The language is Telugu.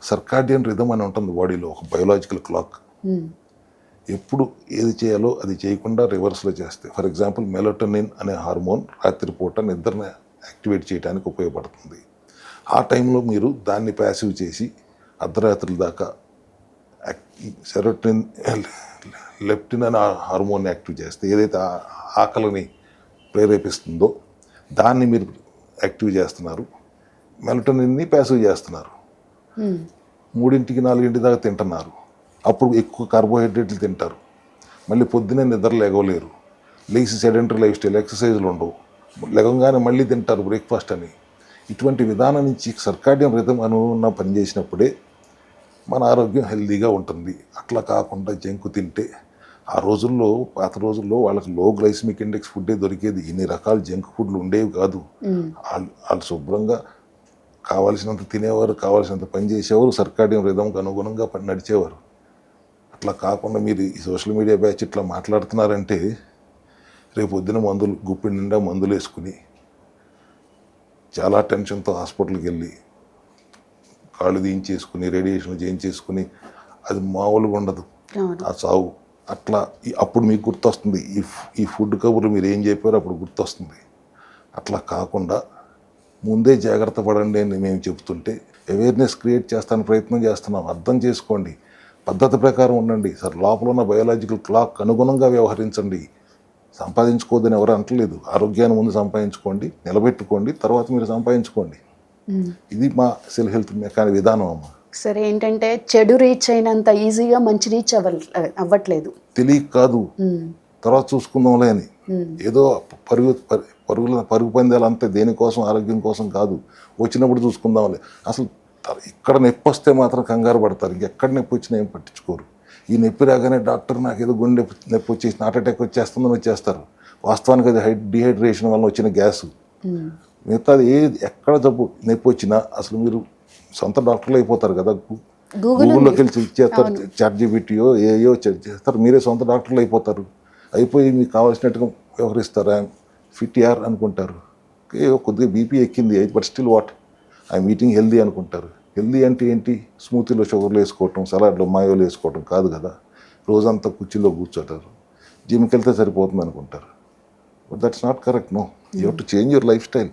సర్కాడియన్ రిథమ్ అని ఉంటుంది బాడీలో, ఒక బయోలాజికల్ క్లాక్. ఎప్పుడు ఏది చేయాలో అది చేయకుండా రివర్స్లో చేస్తే, ఫర్ ఎగ్జాంపుల్ మెలటోనిన్ అనే హార్మోన్ రాత్రిపూట నిద్రని యాక్టివేట్ చేయడానికి ఉపయోగపడుతుంది. ఆ టైంలో మీరు దాన్ని ప్యాసివ్ చేసి అర్ధరాత్రుల దాకా సెరోటోనిన్, లెప్టిన్ అనే హార్మోన్ యాక్టివ్ చేస్తే, ఏదైతే ఆకలిని ప్రేరేపిస్తుందో దాన్ని మీరు యాక్టివ్ చేస్తున్నారు, మెలటోనిన్ని ప్యాసివ్ చేస్తున్నారు. 3 4 దాకా తింటున్నారు, అప్పుడు ఎక్కువ కార్బోహైడ్రేట్లు తింటారు, మళ్ళీ పొద్దునే నిద్ర లేగలేరు, లేచి సెడెంటరీ లైఫ్ స్టైల్, ఎక్సర్సైజులు ఉండవు, లేవగానే మళ్ళీ తింటారు బ్రేక్ఫాస్ట్ అని. ఇటువంటి విధానం నుంచి సర్కాడియన్ రిథమ్ అనుగుణంగా పనిచేసినప్పుడే మన ఆరోగ్యం హెల్తీగా ఉంటుంది. అట్లా కాకుండా జంక్ తింటే, ఆ రోజుల్లో, పాత రోజుల్లో వాళ్ళకి లో గ్లైసిమిక్ ఇండెక్స్ ఫుడ్డే దొరికేది, ఇన్ని రకాల జంక్ ఫుడ్లు ఉండేవి కాదు. వాళ్ళు శుభ్రంగా కావాల్సినంత తినేవారు, కావాల్సినంత పని చేసేవారు, సర్కాడియన్ రిథమ్కి అనుగుణంగా పని నడిచేవారు. అట్లా కాకుండా మీరు ఈ సోషల్ మీడియా బ్యాచ్ ఇట్లా మాట్లాడుతున్నారంటే, రేపు పొద్దున మందులు గుప్పిడి నిండా మందులు వేసుకుని చాలా టెన్షన్తో హాస్పిటల్కి వెళ్ళి కాళ్ళు తీయించేసుకుని రేడియేషన్ చేయించేసుకుని, అది మామూలుగా ఉండదు ఆ చావు. అట్లా అప్పుడు మీకు గుర్తొస్తుంది ఈ ఫుడ్ కబుర్లు మీరు ఏం చెప్పారో అప్పుడు గుర్తొస్తుంది. అట్లా కాకుండా ముందే జాగ్రత్త పడండి అని మేము చెప్తుంటే అవేర్నెస్ క్రియేట్ చేస్తానికి ప్రయత్నం చేస్తున్నాం. అర్థం చేసుకోండి, పద్ధతి ప్రకారం ఉండండి సార్, లోపల ఉన్న బయోలాజికల్ క్లాక్ అనుగుణంగా వ్యవహరించండి. సంపాదించుకోవద్దని ఎవరు అంటలేదు, ఆరోగ్యాన్ని ముందు సంపాదించుకోండి, నిలబెట్టుకోండి, తర్వాత మీరు సంపాదించుకోండి. ఇది మా సెల్ హెల్త్ మెకానిక్ విధానం అమ్మ. సరే, ఏంటంటే చెడు రీచ్ అయినంత ఈజీగా మంచి రీచ్ అవ్వట్లేదు. తెలియక కాదు, తర్వాత చూసుకుందాంలే అని. ఏదో పరుగు పందాలు అంతే, దేనికోసం, ఆరోగ్యం కోసం కాదు, వచ్చినప్పుడు చూసుకుందాంలే. అసలు ఇక్కడ నొప్పి వస్తే మాత్రం కంగారు పడతారు, ఇంకెక్కడ నొప్పి వచ్చినా ఏం పట్టించుకోరు. ఈ నొప్పి రాగానే డాక్టర్ నాకు ఏదో గుండె నొప్పి వచ్చేసి హార్ట్ అటాక్ వచ్చేస్తుందని వచ్చేస్తారు. వాస్తవానికి అది డిహైడ్రేషన్ వల్ల వచ్చిన గ్యాసు. మిగతాది ఎక్కడ జబ్బు నొప్పి వచ్చినా అసలు మీరు సొంత డాక్టర్లు అయిపోతారు కదా. గూగుల్లోకి వెళ్ళి చేస్తారు, చాట్‌జిపిటియో ఏయో చేస్తారు, మీరే సొంత డాక్టర్లు అయిపోతారు. అయిపోయి మీకు కావాల్సినట్టుగా వ్యవహరిస్తారు. ఫిట్ యార్ అనుకుంటారు, కొద్దిగా బీపీ ఎక్కింది but still what I'm eating healthy అనుకుంటారు. హెల్దీ అంటే ఏంటి? స్మూతీలో షుగర్లు వేసుకోవటం, సలాడ్లో మాయోలు వేసుకోవటం కాదు కదా. రోజంతా కుర్చీలో కూర్చోటారు, జిమ్కి వెళ్తే సరిపోతుంది అనుకుంటారు. But that's not correct. No, you have to change your life style.